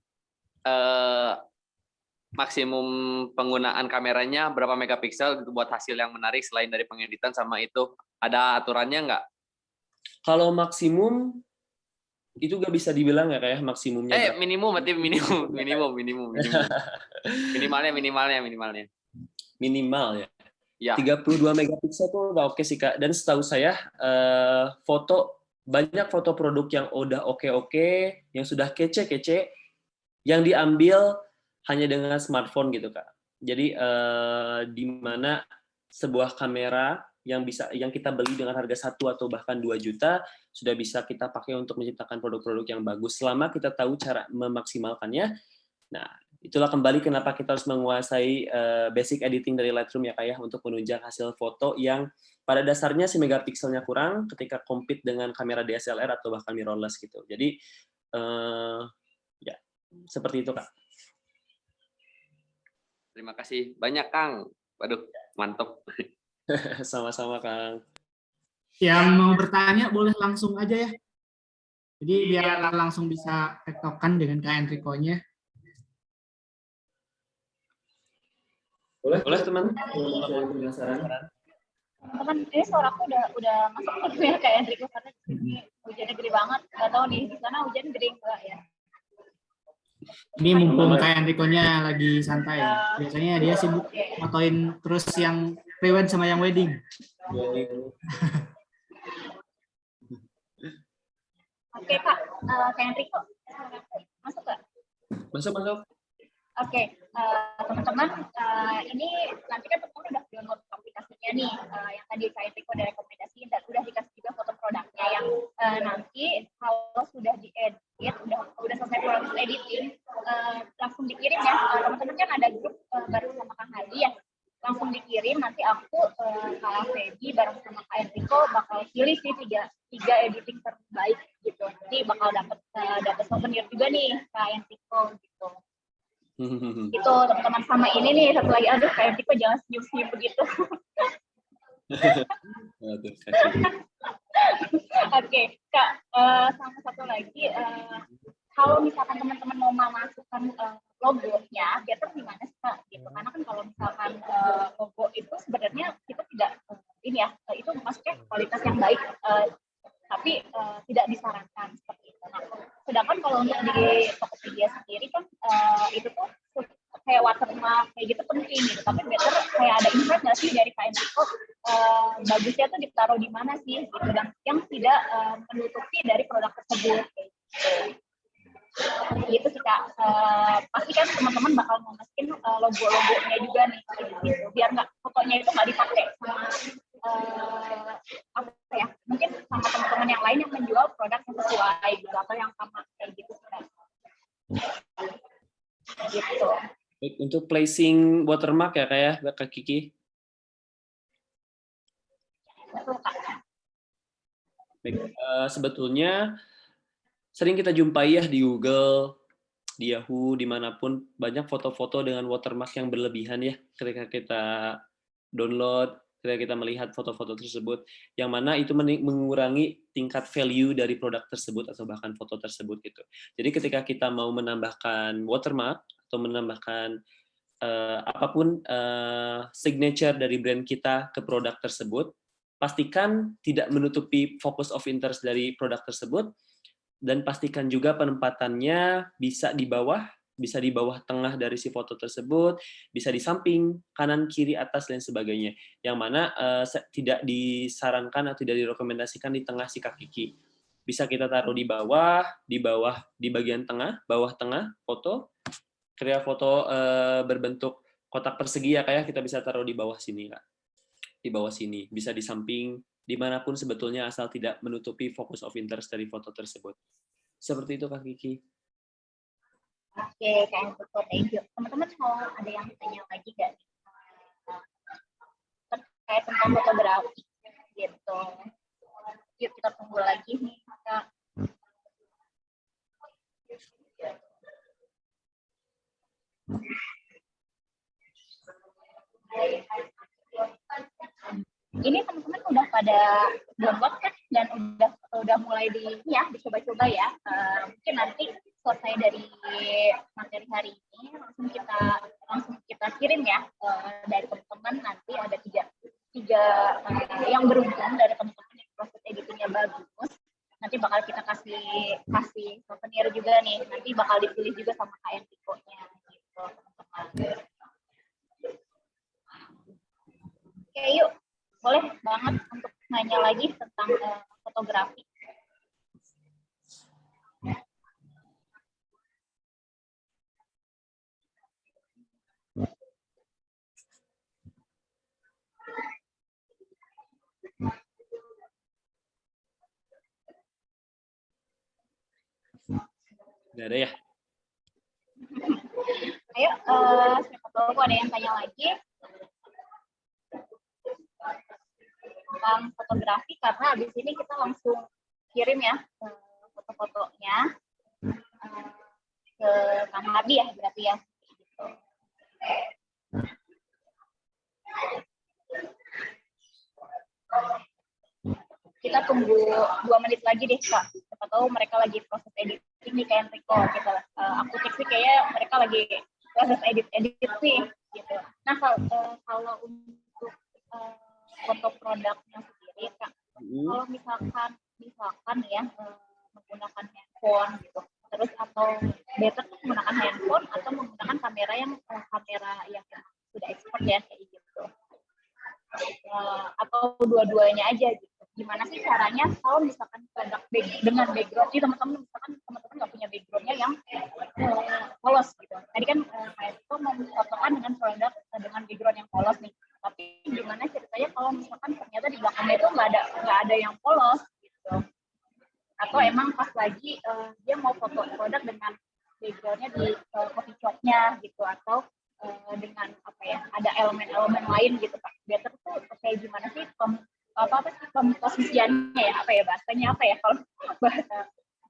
maksimum penggunaan kameranya berapa megapiksel buat hasil yang menarik selain dari pengeditan sama itu ada aturannya nggak? Kalau maksimum itu nggak bisa dibilang ya kayak maksimumnya. Minimum berarti minimum. Minimal ya. Ya. 32 megapiksel tuh udah oke sih Kak. Dan setahu saya banyak foto produk yang udah oke, yang sudah kece-kece, yang diambil hanya dengan smartphone gitu Kak. Jadi di mana sebuah kamera yang kita beli dengan harga 1 atau bahkan 2 juta sudah bisa kita pakai untuk menciptakan produk-produk yang bagus selama kita tahu cara memaksimalkannya. Nah, itulah kembali kenapa kita harus menguasai basic editing dari Lightroom ya Kak ya, untuk menunjang hasil foto yang pada dasarnya si megapikselnya kurang ketika compete dengan kamera DSLR atau bahkan mirrorless gitu. Jadi ya seperti itu Kak. Terima kasih banyak Kang. Waduh, mantap. Sama-sama Kang. Yang mau bertanya boleh langsung aja ya. Jadi biar langsung bisa tektokan dengan Kak Enrico-nya. Boleh teman. Teman, ini suaraku udah masuk ya Kak Enrico karena di sini hujannya gede banget. Nggak tahu nih di sana hujan gede enggak ya. Ini mumpung Kak Enrico-nya lagi santai. Biasanya dia sibuk fotoin terus yang pre-wed sama yang wedding. Oke Kak, Kak Enrico, masuk nggak? Masuk. Oke, teman-teman, ini nanti kan teman-teman udah download aplikasinya nih, yang tadi Kak Enrico udah rekomendasiin dan udah dikasih juga foto produknya yang nanti kalau sudah diedit, udah selesai proses editing, langsung dikirim ya. Teman-teman kan ada grup bareng sama Kang Hadi ya, langsung dikirim. Nanti aku Kak Feby bareng sama Kak Enrico bakal pilih sih tiga editing terbaik gitu. Nanti bakal dapat souvenir juga nih Kak Enrico gitu. Itu teman-teman. Sama ini nih satu lagi, aduh Kak Enrico jangan senyum-senyum begitu. Oke, Kak, sama satu lagi, kalau misalkan teman-teman mau memasukkan logonya, better di mana sih Kak? Gitu. Karena kan kalau misalkan logo itu sebenarnya kita tidak ini ya, itu maksudnya kualitas yang baik, tapi tidak disarankan seperti itu. Nah, sedangkan kalau untuk di Tokopedia sendiri kan itu tuh kayak watermark kayak gitu penting gitu. Tapi better kayak ada insight nggak sih dari Kak Enrico, bagusnya tuh ditaruh di mana sih gitu, dan yang tidak menutupi dari produk tersebut gitu sih Kak. Pasti kan teman-teman bakal masukin logo-logonya juga nih gitu, biar nggak fotonya itu nggak dipakai sama apa ya, mungkin sama teman-teman yang lain yang menjual produk yang sesuai gitu atau yang sama kayak gitu sih Kak. Gitu. Untuk placing watermark ya kayak Kak Kiki. Betul Kak. Baik, sebetulnya sering kita jumpai ya di Google, di Yahoo, dimanapun banyak foto-foto dengan watermark yang berlebihan ya ketika kita download, ketika kita melihat foto-foto tersebut, yang mana itu mengurangi tingkat value dari produk tersebut atau bahkan foto tersebut gitu. Jadi ketika kita mau menambahkan watermark atau menambahkan apapun signature dari brand kita ke produk tersebut, pastikan tidak menutupi focus of interest dari produk tersebut, dan pastikan juga penempatannya bisa di bawah tengah dari si foto tersebut, bisa di samping, kanan, kiri, atas, dan sebagainya. Yang mana tidak disarankan atau tidak direkomendasikan di tengah sikat gigi. Bisa kita taruh di bagian tengah, bawah tengah foto, kreasi foto berbentuk kotak persegi ya, kayak kita bisa taruh di bawah sini, Kak. Di bawah sini, bisa di samping, dimanapun sebetulnya asal tidak menutupi focus of interest dari foto tersebut. Seperti itu, Kak Kiki. Oke, Kak Enrico, thank you. Teman-teman mau ada yang tanya lagi nggak? Terkait tentang fotografi, gitu. Yuk kita tunggu lagi nih, Kak. Ini teman-teman udah pada download kan dan udah mulai dicoba-coba ya. Mungkin nanti selesai dari materi hari ini langsung kita kirim ya dari teman-teman. Nanti ada tiga yang beruntung dari teman-teman yang proses editingnya bagus. Nanti bakal kita kasih souvenir juga nih. Nanti bakal dipilih juga sama Kak Enrico-nya gitu, teman-teman. Oke, yuk. Boleh banget untuk nanya lagi tentang fotografi. Nggak ada ya? Ayo, siapa tahu ada yang tanya lagi tentang fotografi, karena habis ini kita langsung kirim ya foto-fotonya ke Kang Hadi ya, berarti ya. Kita tunggu 2 menit lagi deh, Kak. Siapa tahu mereka lagi proses editing nih, kayak Enrico. Aku cek sih kayaknya mereka lagi proses edit sih, gitu. Nah, kalau untuk foto produknya sendiri, Kak, kalau misalkan ya menggunakan handphone gitu, terus atau better tuh menggunakan handphone atau menggunakan kamera yang sudah expert ya kayak gitu, atau dua-duanya aja gitu. Gimana sih caranya kalau misalkan produk dengan background, jadi teman-teman nggak punya backgroundnya yang polos gitu. Tadi kan kayak itu memfotokan dengan produk dengan background yang polos nih. Tapi gimana ceritanya kalau misalkan ternyata di belakangnya itu nggak ada yang polos gitu. Atau emang pas lagi dia mau foto produk dengan backgroundnya di coffee shop-nya gitu, atau dengan apa ya, ada elemen-elemen lain gitu, Pak. Better tuh kayak gimana sih komposisiannya ya, apa ya bahasanya, apa ya kalau bahasa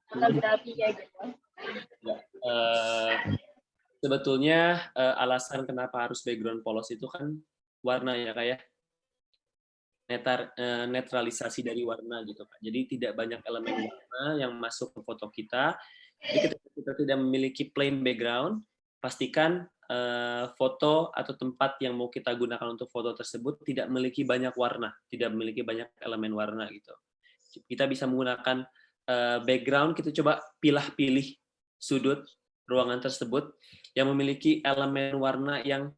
fotografinya gitu. Ya, sebetulnya alasan kenapa harus background polos itu kan warna ya, kayak netralisasi dari warna gitu, Pak. Jadi tidak banyak elemen warna yang masuk ke foto kita. Jadi ketika kita tidak memiliki plain background, pastikan foto atau tempat yang mau kita gunakan untuk foto tersebut tidak memiliki banyak warna, tidak memiliki banyak elemen warna gitu. Kita bisa menggunakan background, kita coba pilih sudut ruangan tersebut yang memiliki elemen warna yang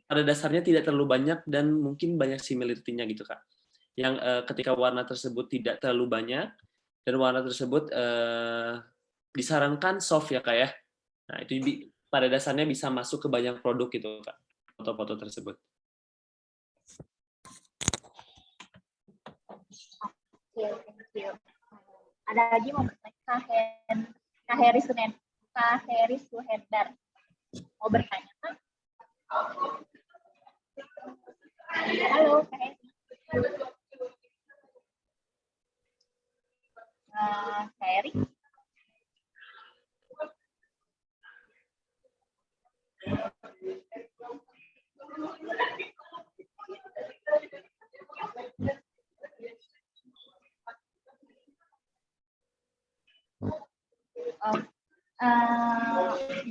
pada dasarnya tidak terlalu banyak dan mungkin banyak similarity-nya gitu, Kak. Yang ketika warna tersebut tidak terlalu banyak dan warna tersebut disarankan soft ya, Kak ya. Nah, itu pada dasarnya bisa masuk ke banyak produk gitu, Kak, foto-foto tersebut. Oke, thank you. Ada lagi mau bertanya? Kak Heri Suhendar mau bertanya, kan? Halo, Kak Heri. Kak Heri.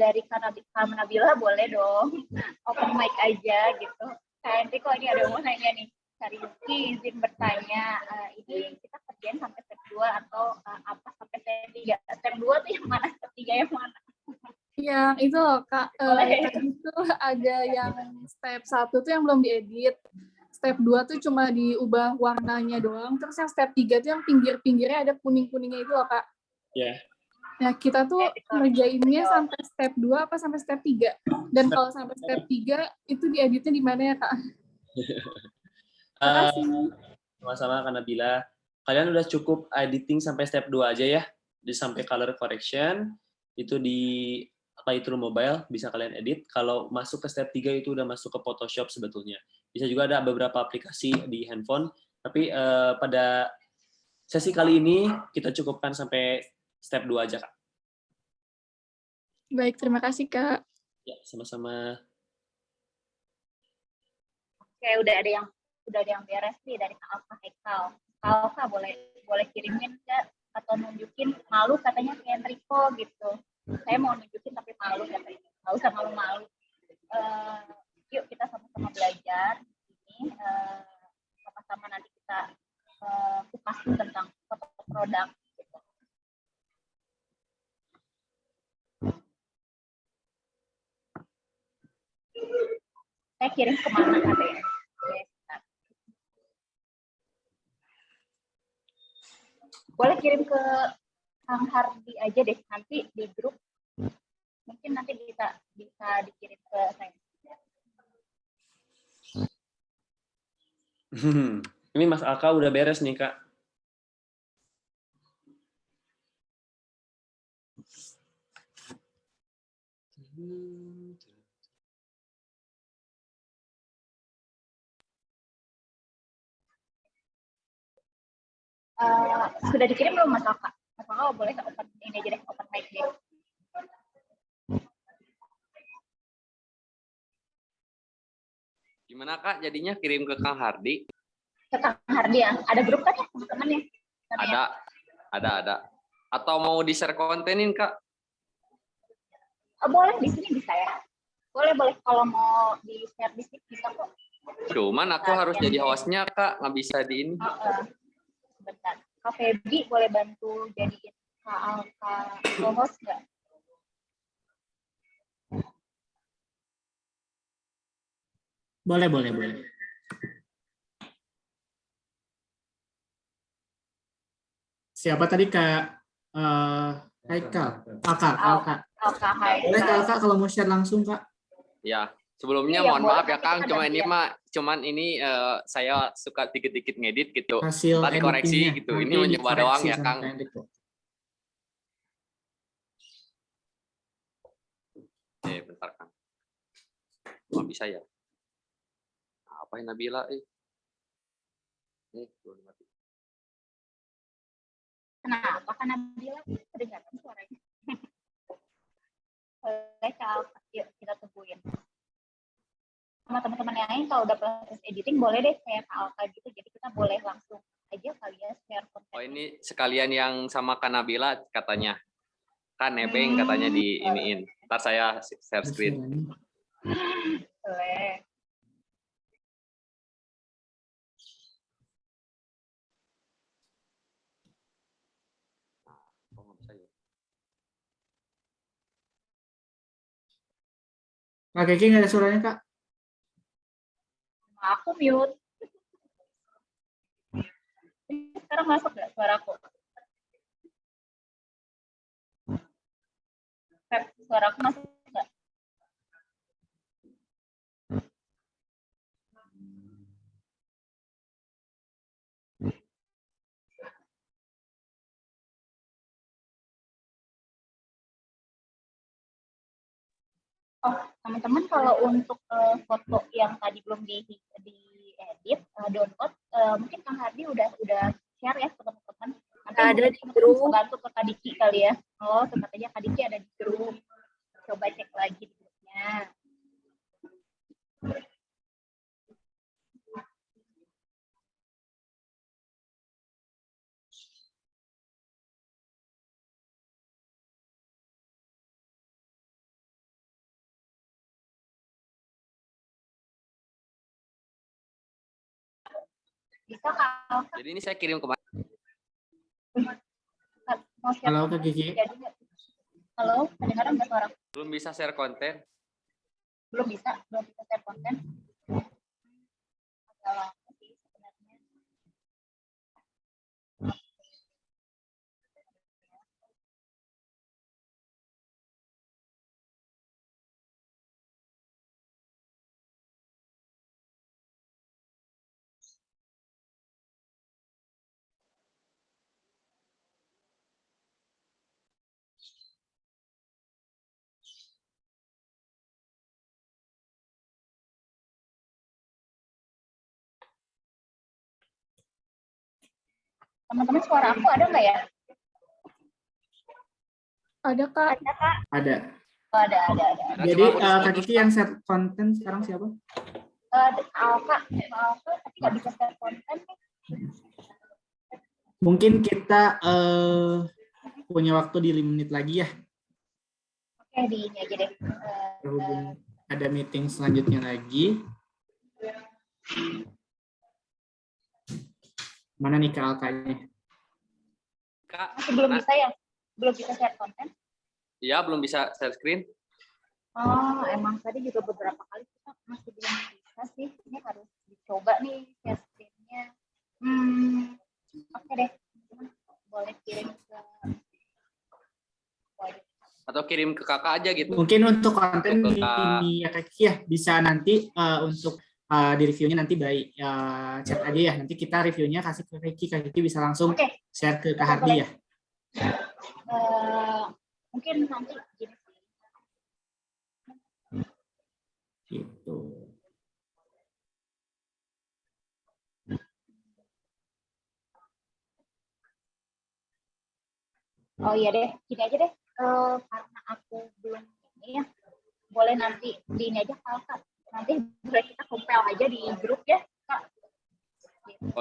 dari Kak Nabila boleh dong open mic aja gitu. Kak Enrico ini ada yang mau nanya nih. Kak Rizky izin bertanya, ini kita kerjain sampai step 2 atau apa sampai step 3? Step 2 tuh yang mana? Step 3 yang mana? Yang itu loh Kak, Boleh. tadi itu ada yang step 1 tuh yang belum diedit. Step 2 tuh cuma diubah warnanya doang. Terus yang step 3 tuh yang pinggir-pinggirnya ada kuning-kuningnya itu loh Kak. Ya. Nah, kita tuh ngerjainnya sampai step 2 apa sampai step 3? Dan kalau sampai step 3 itu dieditnya di mana ya Kak? Makasih. Sama-sama Kak Nabila. Kalian udah cukup editing sampai step 2 aja ya. Di sampai color correction itu di Lightroom Mobile bisa kalian edit. Kalau masuk ke step 3 itu udah masuk ke Photoshop sebetulnya. Bisa juga ada beberapa aplikasi di handphone, tapi pada sesi kali ini kita cukupkan sampai step 2 aja, Kak. Baik, terima kasih Kak. Ya, sama-sama. Oke, udah ada yang beres nih dari Kak Alfa Hekal. Kak Alfa boleh kirimin nggak atau nunjukin, malu katanya ke Enrico gitu. Saya mau nunjukin tapi malu katanya. Nggak usah malu-malu. Yuk kita sama-sama belajar ini, sama-sama nanti kita kupas tentang foto produk. Gitu. Saya kirim kemana katanya? Boleh kirim ke Kang Hardi aja deh, nanti di grup mungkin nanti bisa dikirim ke saya. Ini Mas Alka udah beres nih, Kak. Sudah dikirim belum Mas Alka? Mas Alka boleh open ini aja deh, open mic deh. Gimana Kak jadinya kirim ke Kang Hardi? Ke Kang Hardi ya? Ada grup kan ya teman-teman ya? Ada. Atau mau di-share kontenin Kak? Boleh di sini bisa ya? Boleh kalau mau di-share di sini bisa kok. Cuman aku harus jadi hostnya Kak, nggak bisa di ini. Sebentar. Kak Feby boleh bantu jadiin Kak Alka co-host nggak? Boleh. Siapa tadi Kak Haikal? Alka. Boleh Kak Alka kalau mau share langsung Kak? Ya, sebelumnya Iya, mohon boleh. maaf ya Kang, Nanti kita cuman ini saya suka dikit-dikit ngedit gitu. Hasil Tadi koreksi editingnya. gitu. Nanti Ini mencoba doang dikoreksi ya sama Kang. Kak Enrico. Bentar Kang. Nggak bisa ya? Apa yang Nabila? Belum mati. Kenapa kan Nabila kedengaran suaranya? Boleh Kak Alka, yuk kita tungguin. Sama teman-teman yang lain kalau udah proses editing boleh deh kayak Kak Alka gitu, jadi kita boleh langsung aja kali ya share konten. Oh ini sekalian yang sama Kak Nabila katanya. Kan nebeng katanya di iniin. Ntar saya share screen. Boleh. Oh, nggak bisa ya. Kak Kiki nggak ada suaranya Kak? Aku mute. Sekarang masuk nggak suaraku? Suaraku masuk nggak? Oh, teman-teman kalau untuk foto yang tadi belum diedit, download, mungkin Kang Hardi udah share ya ke teman-teman. Nanti Ada di teman-teman grup. bisa bantu ke Kak Diki kali ya. Oh, tempatnya Kak Diki ada di grup. Coba cek lagi di grupnya. Bisa Kak? Jadi ini saya kirim kemana? Mau share Halo Kak Kiki. jadi nggak? Halo, kedengaran nggak suara? Belum bisa share konten. Belum bisa share konten. Agak lama sih sebenarnya. Teman-teman suara aku ada nggak ya? Ada Kak. Ada Kak? Ada. Oh, ada. Nah, Jadi cuma Kak putus-putus, Kiki yang share konten sekarang siapa? Alfa, tapi nggak bisa share konten nih. Mungkin kita punya waktu di 5 menit lagi ya. Oke, di ini aja deh. Berhubung ada meeting selanjutnya lagi. Mana nih Kak Alkanya? Kak. Masih belum Nah, bisa ya? Belum bisa share konten? iya, belum bisa share screen. Oh, emang tadi juga beberapa kali kita masih belum bisa sih. Ini harus dicoba nih share screen-nya. Oke deh. Boleh kirim ke Atau kirim ke kakak aja gitu. Mungkin untuk konten Untuk Kak. ini ya Kak Kiki ya bisa nanti untuk di reviewnya nanti by chat aja ya. Nanti kita reviewnya kasih ke Kak Kiki. Kak Kiki bisa langsung share ke Kak Hardi ya. Mungkin nanti gini sih. Gitu. Oh iya deh, gini aja deh. Karena aku belum ini ya, boleh nanti di ini aja Kak. Nanti boleh kita compile aja di grup ya Kak. Gitu.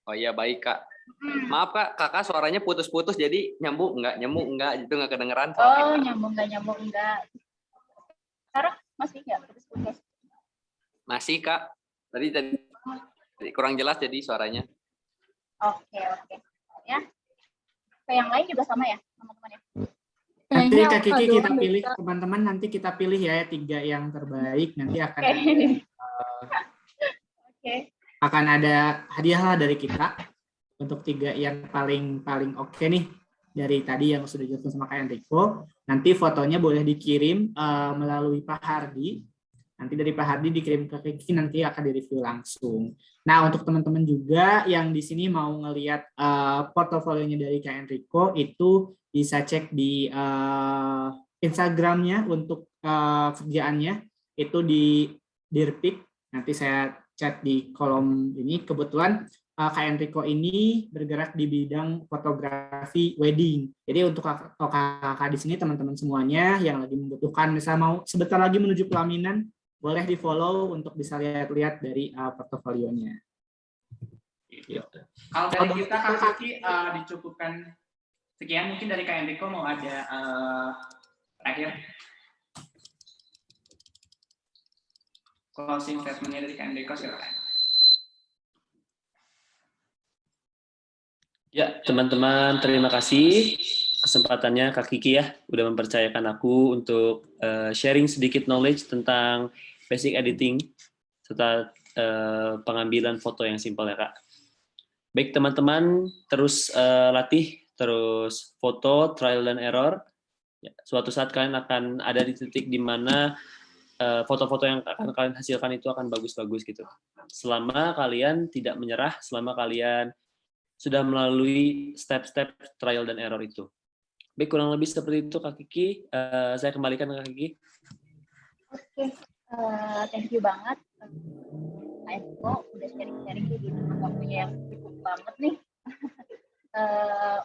Oh iya, baik Kak. Maaf Kak, kakak suaranya putus-putus jadi nyambung enggak gitu, nggak kedengeran. Oh, nyambung enggak. Sekarang masih nggak putus-putus? Masih Kak. Tadi kurang jelas jadi suaranya. Oke. Ya. Kayak yang lain juga sama ya, teman-teman ya? Nanti Kayaknya Kak Kiki Alfa kita doang deh, pilih, Kak. teman-teman nanti kita pilih ya 3 yang terbaik. Nanti akan ada hadiah lah dari kita untuk 3 yang paling oke nih dari tadi yang sudah dijelaskan sama Kak Enrico. Nanti fotonya boleh dikirim melalui Pak Hardi. Nanti dari Pak Hardi dikirim ke Kiki, nanti akan direview langsung. Nah, untuk teman-teman juga yang di sini mau ngelihat portofolionya dari Kak Enrico, itu bisa cek di Instagramnya untuk kerjaannya, itu di Dirpik. Nanti saya chat di kolom ini. Kebetulan Kak Enrico ini bergerak di bidang fotografi wedding. Jadi untuk kakak di sini, teman-teman semuanya yang lagi membutuhkan, misalnya mau sebentar lagi menuju pelaminan, boleh di follow untuk bisa lihat-lihat dari portofolionya. Kalau dari kita Kak Kiki dicukupkan sekian. Mungkin dari Kak Enrico mau ada terakhir closing statement-nya dari Kak Enrico, silakan. Ya, teman-teman, terima kasih kesempatannya Kak Kiki ya, udah mempercayakan aku untuk sharing sedikit knowledge tentang basic editing serta pengambilan foto yang simpel ya Kak. Baik teman-teman, terus latih, terus foto, trial dan error. Ya, suatu saat kalian akan ada di titik di mana foto-foto yang akan kalian hasilkan itu akan bagus-bagus gitu. Selama kalian tidak menyerah, selama kalian sudah melalui step-step trial dan error itu. Baik, kurang lebih seperti itu Kak Kiki. Saya kembalikan ke Kak Kiki. Oke, thank you banget. Kak Enrico udah sharing-sharing di waktunya yang cukup banget nih.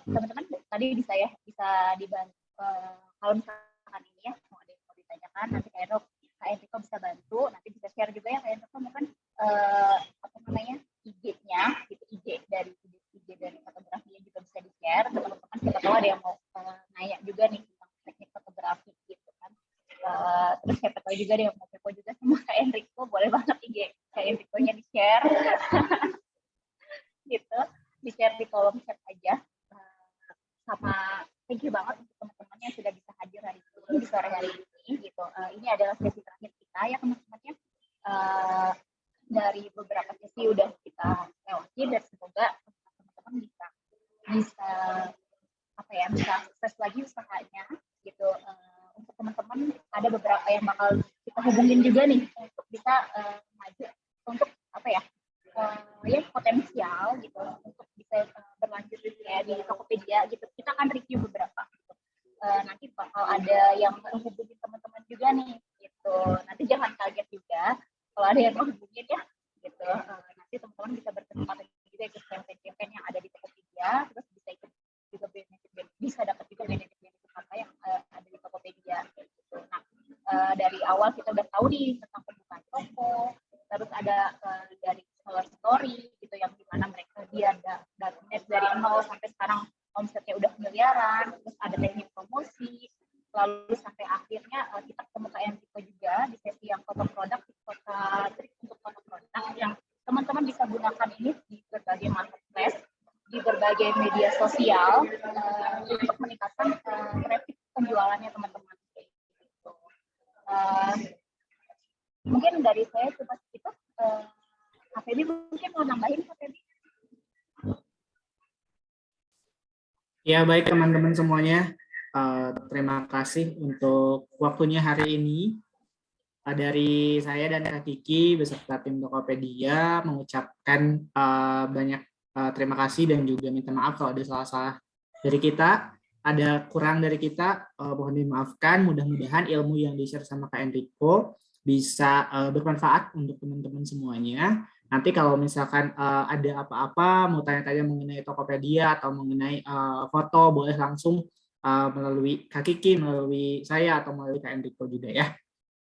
Teman-teman tadi bisa dibantu kalau misalkan ini ya mau ada yang mau ditanyakan, nanti Kak Enrico bisa bantu, nanti bisa share juga ya Kak Enrico mungkin IG-nya gitu, IG dari fotografinya juga bisa di-share ke teman-teman, siapa tahu ada yang mau nanya juga nih tentang teknik fotografi gitu kan. Terus siapa tahu juga ada yang mau kepo juga sama Kak Enrico, boleh banget IG Kak Enrico-nya di-share. di-share di kolom chat aja. Sama thank you banget untuk teman-teman yang sudah bisa hadir hari ini di sore hari ini gitu. Ini adalah sesi terakhir kita ya teman-teman ya. Dari beberapa sesi udah kita lewati dan semoga teman-teman bisa bisa sukses lagi usahanya gitu. Untuk teman-teman ada beberapa yang bakal kita hubungin juga nih untuk bisa maju untuk yang potensial gitu untuk bisa berlanjut ya di Tokopedia gitu. Kita akan review beberapa gitu. Nanti bakal ada yang menghubungi teman-teman juga nih gitu. Nanti jangan kaget juga kalau ada yang menghubungin ya gitu. Nanti teman-teman bisa berkesempatan juga ikut campaign-campaign yang ada di Tokopedia, terus bisa ikut juga bisa dapat juga benefit-benefit apa yang ada di Tokopedia gitu. Nah, dari awal kita udah tahu nih tentang pembukaan toko, terus ada dari seller story gitu yang dimana mereka dia dari 0 sampai sekarang omsetnya udah miliaran, terus ada teknik promosi, lalu sampai akhirnya kita ketemu Kak Enrico juga di sesi yang foto produk, trik untuk foto produk yang teman-teman bisa gunakan ini di berbagai marketplace, di berbagai media sosial untuk meningkatkan traffic penjualannya teman-teman. Gitu. Mungkin dari saya cuma segitu. Kak Feby mungkin mau nambahin, Kak Feby? Ya, baik teman-teman semuanya. Terima kasih untuk waktunya hari ini. Dari saya dan Kak Kiki beserta tim Tokopedia mengucapkan banyak terima kasih dan juga minta maaf kalau ada salah-salah dari kita. Ada kurang dari kita, mohon dimaafkan. Mudah-mudahan ilmu yang di-share sama Kak Enrico bisa bermanfaat untuk teman-teman semuanya. Nanti kalau misalkan ada apa-apa, mau tanya-tanya mengenai Tokopedia atau mengenai foto, boleh langsung melalui Kak Kiki, melalui saya, atau melalui Kak Enrico juga ya.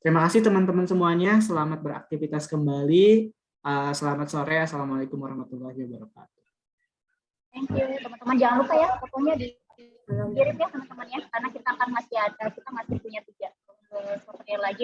Terima kasih teman-teman semuanya, selamat beraktivitas kembali. Selamat sore, Assalamualaikum warahmatullahi wabarakatuh. Thank you teman-teman, jangan lupa ya fotonya dikirim ya teman-teman ya, karena kita masih punya 3 souvenir lagi